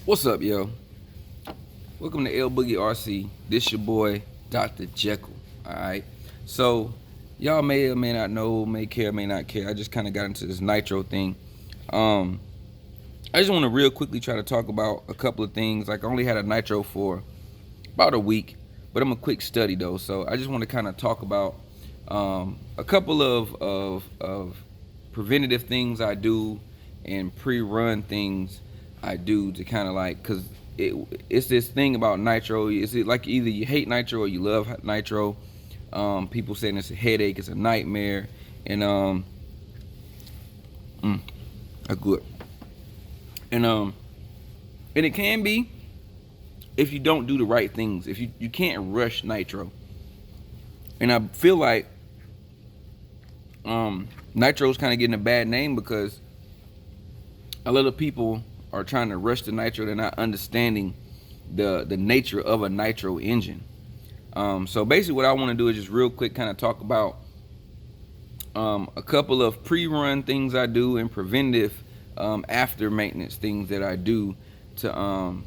What's up, yo? Welcome to L Boogie RC. This your boy, Dr. Jekyll. Alright. So, y'all may or may not know, may care, may not care. I just kind of got into this nitro thing. I just want to real quickly try to talk about a couple of things. Like, I only had a nitro for about a week, but I'm a quick study though. So I just want to kind of talk about a couple of preventative things I do and pre-run things I do to kind of like, cause it's this thing about nitro. It's like either you hate nitro or you love nitro. People saying it's a headache, it's a nightmare, and a good, and it can be if you don't do the right things. If you can't rush nitro, and I feel like nitro's kind of getting a bad name because a lot of people are trying to rush the nitro. They're not understanding the nature of a nitro engine. So basically what I want to do is just real quick kind of talk about a couple of pre-run things I do and preventative after maintenance things that I do to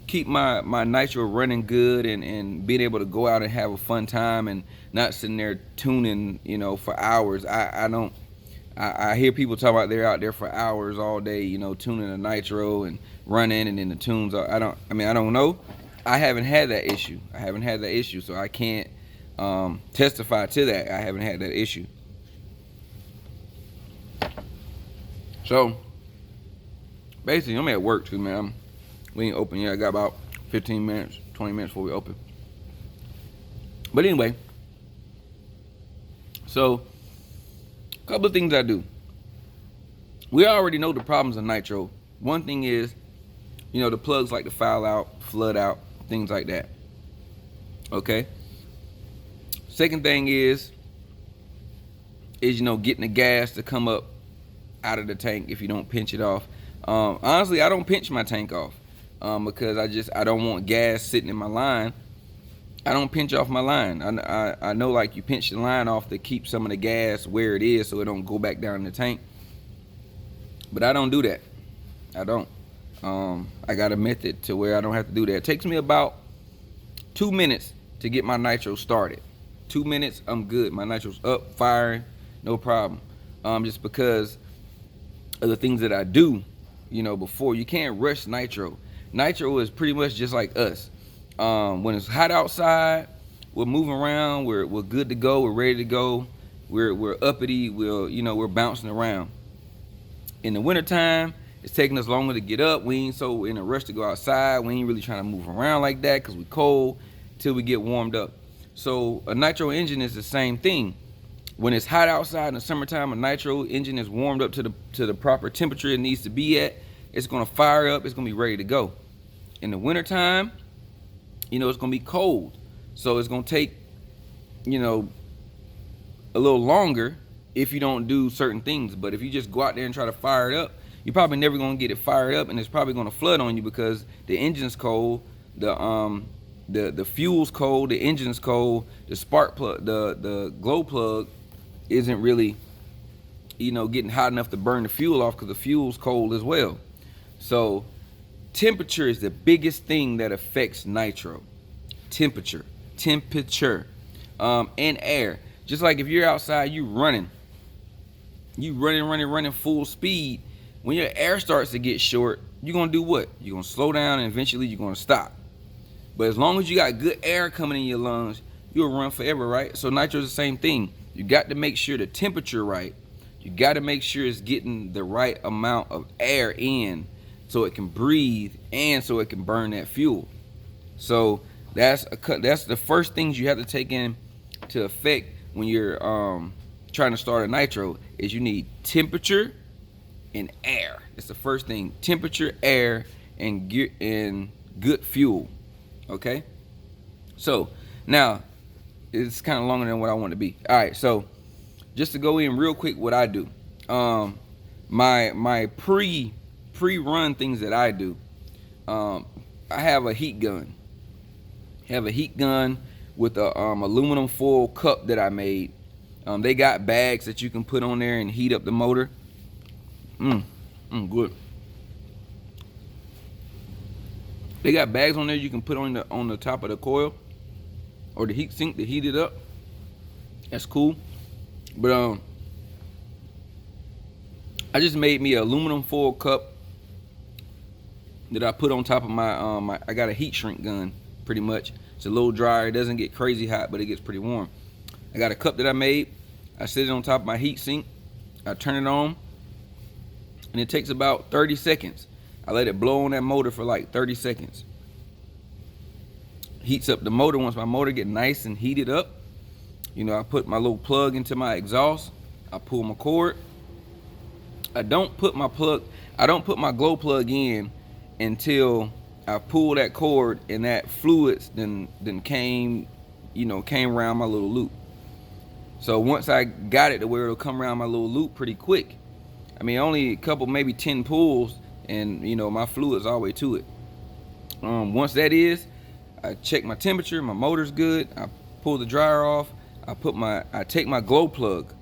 keep my nitro running good and being able to go out and have a fun time and not sitting there tuning, for hours. I hear people talk about they're out there for hours all day, tuning a nitro and running, and then the tunes. I don't know. I haven't had that issue. So I can't testify to that. I haven't had that issue. So basically, I'm at work too, man. We ain't open yet. I got about 15 minutes, 20 minutes before we open. But anyway, so a couple of things I do. We already know the problems of nitro. One thing is, the plugs like to foul out, flood out, things like that. Okay. Second thing is getting the gas to come up out of the tank if you don't pinch it off. Honestly, I don't pinch my tank off because I don't want gas sitting in my line. I don't pinch off my line. I know, like, you pinch the line off to keep some of the gas where it is so it don't go back down in the tank. But I don't do that. I don't. I got a method to where I don't have to do that. It takes me about 2 minutes to get my nitro started. 2 minutes, I'm good. My nitro's up, firing, no problem. Just because of the things that I do, before. You can't rush nitro. Nitro is pretty much just like us. When it's hot outside, we're moving around, we're good to go, we're ready to go, we're uppity, we're bouncing around. In the wintertime, it's taking us longer to get up. We ain't so in a rush to go outside. We ain't really trying to move around like that because we cold till we get warmed up. So a nitro engine is the same thing. When it's hot outside in the summertime, a nitro engine is warmed up to the proper temperature it needs to be at. It's gonna fire up, it's gonna be ready to go. In the wintertime, it's gonna be cold, so it's gonna take a little longer if you don't do certain things. But if you just go out there and try to fire it up, you're probably never gonna get it fired up, and it's probably gonna flood on you because the engine's cold, the fuel's cold, the engine's cold, the spark plug, the glow plug isn't really getting hot enough to burn the fuel off because the fuel's cold as well. So temperature is the biggest thing that affects nitro. Temperature, and air. Just like if you're outside, you running full speed. When your air starts to get short, you're gonna do what? You're gonna slow down, and eventually you're gonna stop. But as long as you got good air coming in your lungs, you'll run forever, right? So nitro is the same thing. You got to make sure the temperature right. You got to make sure it's getting the right amount of air in, so it can breathe and so it can burn that fuel. So that's the first things you have to take into effect when you're trying to start a nitro is you need temperature and air. It's the first thing: temperature, air, and good fuel. Okay. So now it's kind of longer than what I want to be. All right. So just to go in real quick, what I do, my pre-run things that I do, I have a heat gun. With a aluminum foil cup that I made. They got bags that you can put on there and heat up the motor. Good. They got bags on there you can put on the top of the coil or the heat sink to heat it up. That's cool. But I just made me an aluminum foil cup that I put on top of my I got a heat shrink gun, pretty much. It's a little drier. It doesn't get crazy hot, but it gets pretty warm. I got a cup that I made. I sit it on top of my heat sink. I turn it on, and it takes about 30 seconds. I let it blow on that motor for like 30 seconds. Heats up the motor. Once my motor get nice and heated up, you know, I put my little plug into my exhaust. I pull my cord. I don't put my glow plug in until I pull that cord and that fluids then came around my little loop. So once I got it to where it'll come around my little loop pretty quick, I mean, only a couple, maybe 10 pulls, and you know, my fluid's all the way to it. Once that is, I check my temperature, my motor's good. I pull the dryer off. I take my glow plug,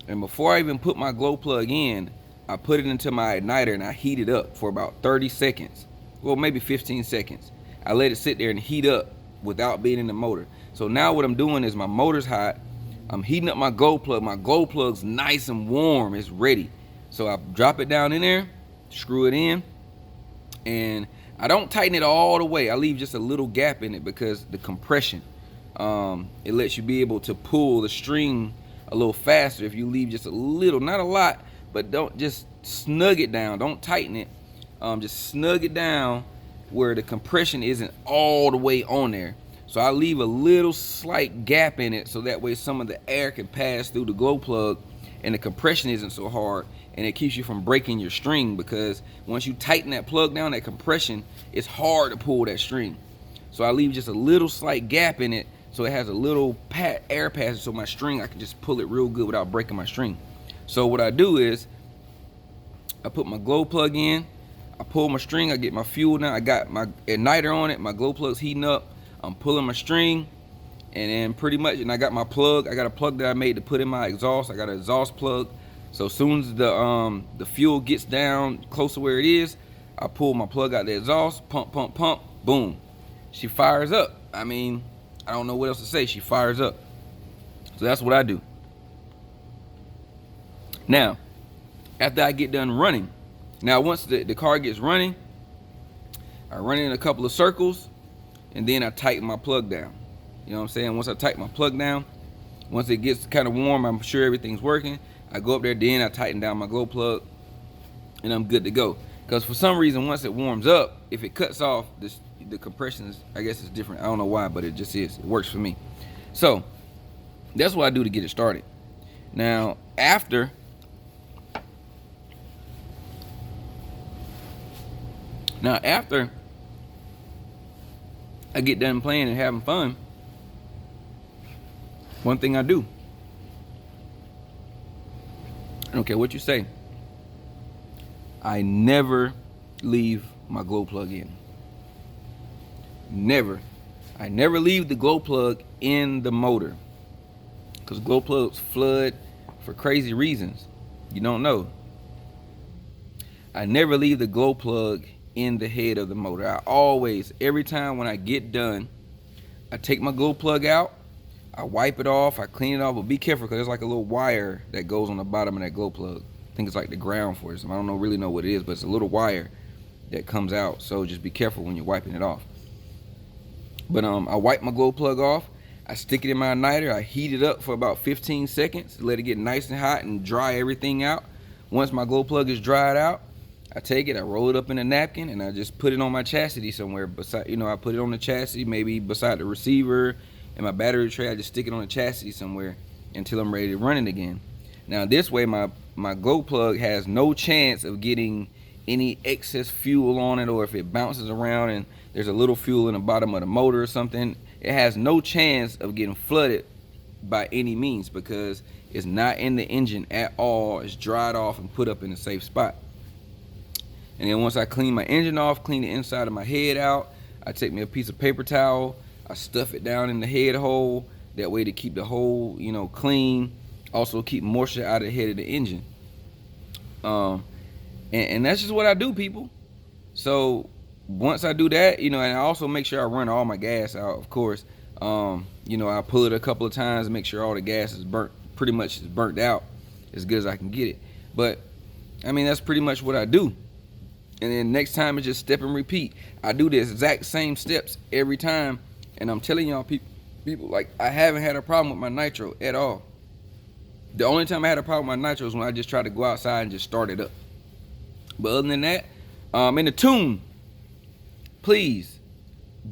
and before I even put my glow plug in, I put it into my igniter and I heat it up for about 30 seconds. Well, maybe 15 seconds. I let it sit there and heat up without being in the motor. So now what I'm doing is my motor's hot. I'm heating up my glow plug. My glow plug's nice and warm. It's ready. So I drop it down in there, screw it in, and I don't tighten it all the way. I leave just a little gap in it because the compression, it lets you be able to pull the string a little faster if you leave just a little, not a lot, but don't just snug it down. Don't tighten it. Just snug it down where the compression isn't all the way on there. So I leave a little slight gap in it so that way some of the air can pass through the glow plug and the compression isn't so hard, and it keeps you from breaking your string, because once you tighten that plug down, that compression, it's hard to pull that string. So I leave just a little slight gap in it so it has a little air passage, so my string, I can just pull it real good without breaking my string. So what I do is I put my glow plug in, I pull my string, I get my fuel down, I got my igniter on it, my glow plug's heating up, I'm pulling my string, and then pretty much, and I got my plug, I got a plug that I made to put in my exhaust. I got an exhaust plug. So as soon as the fuel gets down close to where it is, I pull my plug out the exhaust, pump, pump, pump, boom. She fires up. I mean, I don't know what else to say. She fires up. So that's what I do. Now, after I get done running, now once the car gets running, I run in a couple of circles, and then I tighten my plug down. You know what I'm saying? Once I tighten my plug down, once it gets kind of warm, I'm sure everything's working, I go up there, then I tighten down my glow plug, and I'm good to go. Because for some reason, once it warms up, if it cuts off, the compression is, I guess it's different. I don't know why, but it just is. It works for me. So that's what I do to get it started. Now, after I get done playing and having fun, one thing I do, I don't care what you say, I never leave my glow plug in. Never. I never leave the glow plug in the motor, because glow plugs flood for crazy reasons you don't know. I never leave the glow plug in the head of the motor. I always, every time when I get done, I take my glow plug out, I wipe it off, I clean it off, but be careful because there's like a little wire that goes on the bottom of that glow plug. I think it's like the ground for it. I don't really know what it is, but it's a little wire that comes out. So just be careful when you're wiping it off. But I wipe my glow plug off, I stick it in my igniter, I heat it up for about 15 seconds, let it get nice and hot and dry everything out. Once my glow plug is dried out, I take it, I roll it up in a napkin, and I just put it on my chassis somewhere beside, I put it on the chassis, maybe beside the receiver and my battery tray. I just stick it on the chassis somewhere until I'm ready to run it again. Now this way my glow plug has no chance of getting any excess fuel on it, or if it bounces around and there's a little fuel in the bottom of the motor or something, it has no chance of getting flooded by any means, because it's not in the engine at all. It's dried off and put up in a safe spot. And then once I clean my engine off, clean the inside of my head out, I take me a piece of paper towel, I stuff it down in the head hole, that way to keep the hole, clean, also keep moisture out of the head of the engine. And that's just what I do, people. So once I do that, and I also make sure I run all my gas out, of course. I pull it a couple of times and make sure all the gas is pretty much burnt out as good as I can get it. But I mean, that's pretty much what I do. And then next time it's just step and repeat. I do the exact same steps every time. And I'm telling y'all, people, like, I haven't had a problem with my nitro at all. The only time I had a problem with my nitro is when I just tried to go outside and just start it up. But other than that, in the tune, please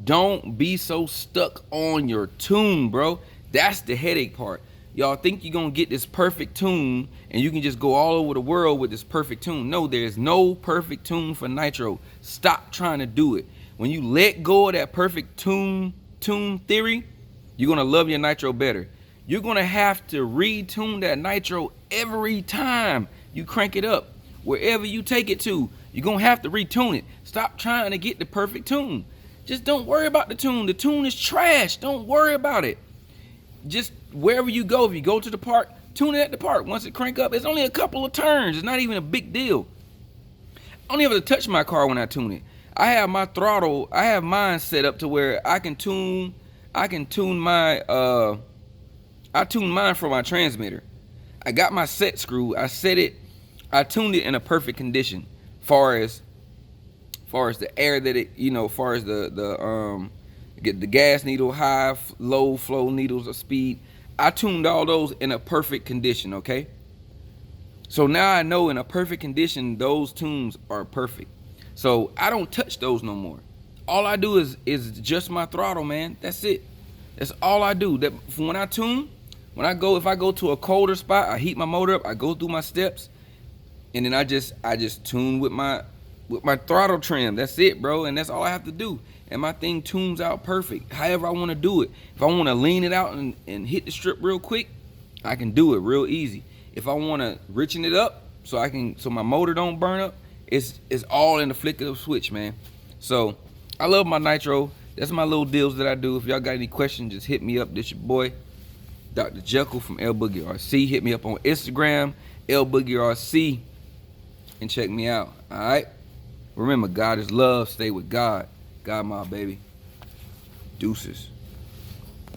don't be so stuck on your tune, bro. That's the headache part. Y'all think you're gonna get this perfect tune and you can just go all over the world with this perfect tune. No, there's no perfect tune for nitro. Stop trying to do it. When you let go of that perfect tune theory, you're gonna love your nitro better. You're gonna have to retune that nitro every time you crank it up. Wherever you take it to, you're gonna have to retune it. Stop trying to get the perfect tune. Just don't worry about the tune. The tune is trash. Don't worry about it. Just wherever you go, if you go to the park, tune it at the park. Once it crank up, it's only a couple of turns. It's not even a big deal. I don't even have to touch my car when I tune it. I have my throttle, I have mine set up to where I tune mine from my transmitter. I got my set screw, I tuned it in a perfect condition. Far as the air that it, far as the gas needle, high, low flow needles of speed, I tuned all those in a perfect condition, okay? So now I know in a perfect condition, those tunes are perfect. So I don't touch those no more. All I do is adjust my throttle, man. That's it. That's all I do. That when I tune, if I go to a colder spot, I heat my motor up, I go through my steps, and then I just tune with my throttle trim. That's it, bro. And that's all I have to do. And my thing tunes out perfect. However I want to do it. If I want to lean it out and hit the strip real quick, I can do it real easy. If I want to richen it up so my motor don't burn up, it's all in the flick of the switch, man. So I love my nitro. That's my little deals that I do. If y'all got any questions, just hit me up. This your boy, Dr. Jekyll from L Boogie RC. Hit me up on Instagram, L Boogie RC, and check me out. All right. Remember, God is love. Stay with God. God, my baby. Deuces.